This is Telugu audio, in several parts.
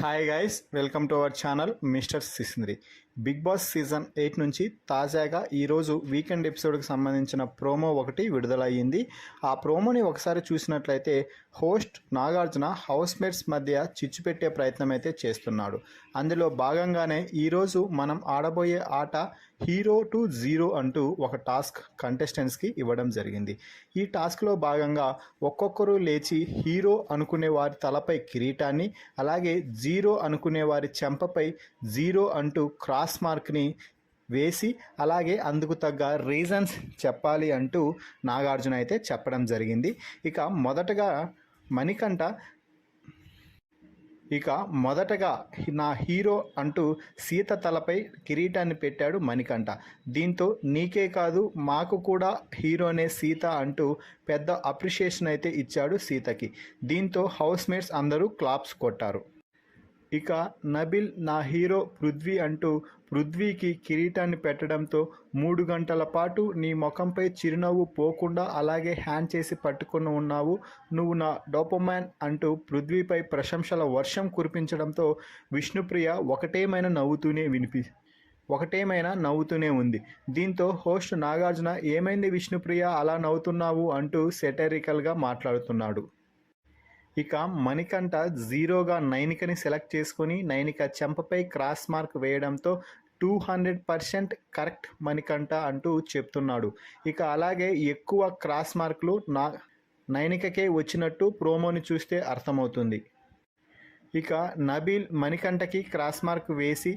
Hi guys, welcome to our channel mister Sisindri. Bigg Boss season 8 నుంచి తాజాగా ఈరోజు వీకెండ్ ఎపిసోడ్కి సంబంధించిన ప్రోమో ఒకటి విడుదలయ్యింది. ఆ ప్రోమోని ఒకసారి చూసినట్లయితే హోస్ట్ నాగార్జున హౌస్ మేట్స్ మధ్య చిచ్చు పెట్టే ప్రయత్నం అయితే చేస్తున్నాడు. అందులో భాగంగానే ఈరోజు మనం ఆడబోయే ఆట హీరో టు జీరో అంటూ ఒక టాస్క్ కంటెస్టెంట్స్కి ఇవ్వడం జరిగింది. ఈ టాస్క్లో భాగంగా ఒక్కొక్కరు లేచి హీరో అనుకునే వారి తలపై కిరీటాన్ని, అలాగే జీరో అనుకునే వారి చెంపపై జీరో అంటూ క్రాస్ మార్క్ని వేసి అలాగే అందుకు తగ్గ రీజన్స్ చెప్పాలి అంటూ నాగార్జున అయితే చెప్పడం జరిగింది. మొదటగా నా హీరో అంటూ సీత తలపై కిరీటాన్ని పెట్టాడు మణికంఠ. దీంతో నీకే కాదు మాకు కూడా హీరోనే సీత అంటూ పెద్ద అప్రిషియేషన్ అయితే ఇచ్చాడు సీతకి. దీంతో హౌస్ మేట్స్ అందరూ క్లాప్స్ కొట్టారు. ఇక నబిల్ నా హీరో పృథ్వీ అంటూ పృథ్వీకి కిరీటాన్ని పెట్టడంతో 3 గంటల పాటు నీ ముఖంపై చిరునవ్వు పోకుండా అలాగే హ్యాండ్ చేసి పట్టుకుని ఉన్నావు, నువ్వు నా డోపమైన్ అంటూ పృథ్వీపై ప్రశంసల వర్షం కురిపించడంతో విష్ణుప్రియ ఒకటేమైనా నవ్వుతూనే ఉంది. దీంతో హోస్ట్ నాగార్జున ఏమైంది విష్ణుప్రియ అలా నవ్వుతున్నావు అంటూ సెటరికల్గా మాట్లాడుతున్నాడు. ఇక మణికంఠ జీరోగా నైనికని సెలెక్ట్ చేసుకుని నైనిక చెంపపై క్రాస్ మార్క్ వేయడంతో 200% కరెక్ట్ మణికంఠ అంటూ చెప్తున్నాడు. ఇక అలాగే ఎక్కువ క్రాస్ మార్కులు నైనికకే వచ్చినట్టు ప్రోమోని చూస్తే అర్థమవుతుంది. ఇక నబీల్ మణికంఠకి క్రాస్ మార్క్ వేసి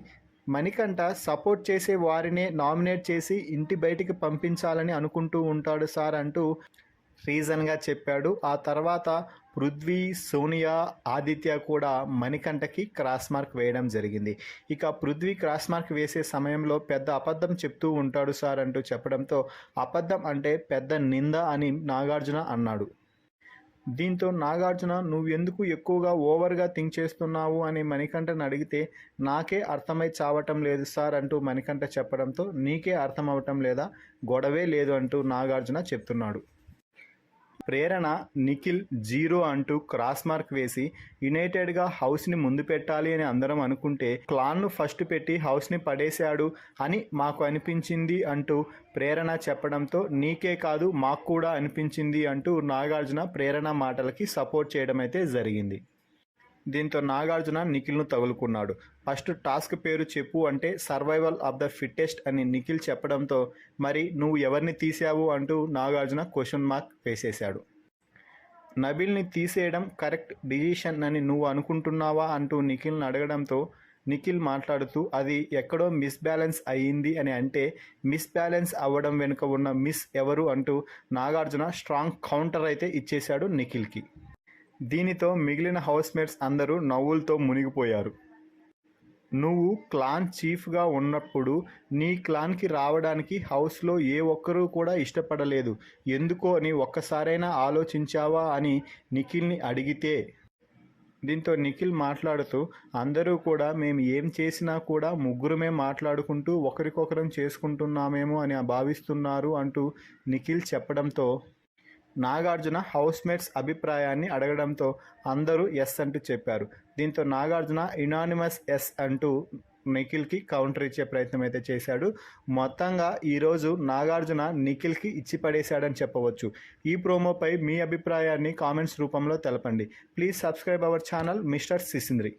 మణికంఠ సపోర్ట్ చేసే వారినే నామినేట్ చేసి ఇంటి బయటికి పంపించాలని అనుకుంటూ ఉంటాడు సార్ అంటూ రీజన్గా చెప్పాడు. ఆ తర్వాత పృథ్వీ, సోనియా, ఆదిత్య కూడా మణికంఠకి క్రాస్ మార్క్ వేయడం జరిగింది. ఇక పృథ్వీ క్రాస్ మార్క్ వేసే సమయంలో పెద్ద అబద్ధం చెప్తూ ఉంటాడు సార్ అంటూ చెప్పడంతో అబద్ధం అంటే పెద్ద నింద అని నాగార్జున అన్నాడు. దీంతో నాగార్జున నువ్వు ఎందుకు ఎక్కువగా ఓవర్గా థింక్ చేస్తున్నావు అని మణికంఠని అడిగితే నాకే అర్థమై చావటం లేదు సార్ అంటూ మణికంఠ చెప్పడంతో నీకే అర్థం అవటం లేదా, గొడవే లేదు అంటూ నాగార్జున చెప్తున్నాడు. ప్రేరణ నిఖిల్ జీరో అంటూ క్రాస్ మార్క్ వేసి యునైటెడ్గా హౌస్ని ముందు పెట్టాలి అని అందరం అనుకుంటే క్లాన్ను ఫస్ట్ పెట్టి హౌస్ని పడేశాడు అని మాకు అనిపించింది అంటూ ప్రేరణ చెప్పడంతో నీకే కాదు మాకు కూడా అనిపించింది అంటూ నాగార్జున ప్రేరణ మాటలకి సపోర్ట్ చేయడం అయితే జరిగింది. దీంతో నాగార్జున నిఖిల్ను తగులుకున్నాడు. ఫస్ట్ టాస్క్ పేరు చెప్పు అంటే సర్వైవల్ ఆఫ్ ద ఫిట్టెస్ట్ అని నిఖిల్ చెప్పడంతో మరి నువ్వు ఎవరిని తీసావు అంటూ నాగార్జున క్వశ్చన్ మార్క్ వేసేశాడు. నబిల్ని తీసేయడం కరెక్ట్ డిసిషన్ అని నువ్వు అనుకుంటున్నావా అంటూ నిఖిల్ని అడగడంతో నిఖిల్ మాట్లాడుతూ అది ఎక్కడో మిస్బ్యాలెన్స్ అయ్యింది అని అంటే మిస్బ్యాలెన్స్ అవ్వడం వెనుక ఉన్న మిస్ ఎవరు అంటూ నాగార్జున స్ట్రాంగ్ కౌంటర్ అయితే ఇచ్చేశాడు నిఖిల్కి. దీనితో మిగిలిన హౌస్ మేట్స్ అందరూ నవ్వులతో మునిగిపోయారు. నువ్వు క్లాన్ చీఫ్గా ఉన్నప్పుడు నీ క్లాన్కి రావడానికి హౌస్లో ఏ ఒక్కరూ కూడా ఇష్టపడలేదు, ఎందుకో అని ఒక్కసారైనా ఆలోచించావా అని నిఖిల్ని అడిగితే దీంతో నిఖిల్ మాట్లాడుతూ అందరూ కూడా మేము ఏం చేసినా కూడా ముగ్గురమే మాట్లాడుకుంటూ ఒకరికొకరం చేసుకుంటున్నామేమో అని భావిస్తున్నారు అంటూ నిఖిల్ చెప్పడంతో నాగార్జున హౌస్ మేట్స్ అభిప్రాయాన్ని అడగడంతో అందరూ ఎస్ అంటూ చెప్పారు. దీంతో నాగార్జున యునానిమస్ ఎస్ అంటూ నిఖిల్కి కౌంటర్ ఇచ్చే ప్రయత్నం అయితే చేశాడు. మొత్తంగా ఈరోజు నాగార్జున నిఖిల్కి ఇచ్చి పడేశాడని చెప్పవచ్చు. ఈ ప్రోమోపై మీ అభిప్రాయాన్ని కామెంట్స్ రూపంలో తెలపండి. Please subscribe our channel mister సిసింద్రి.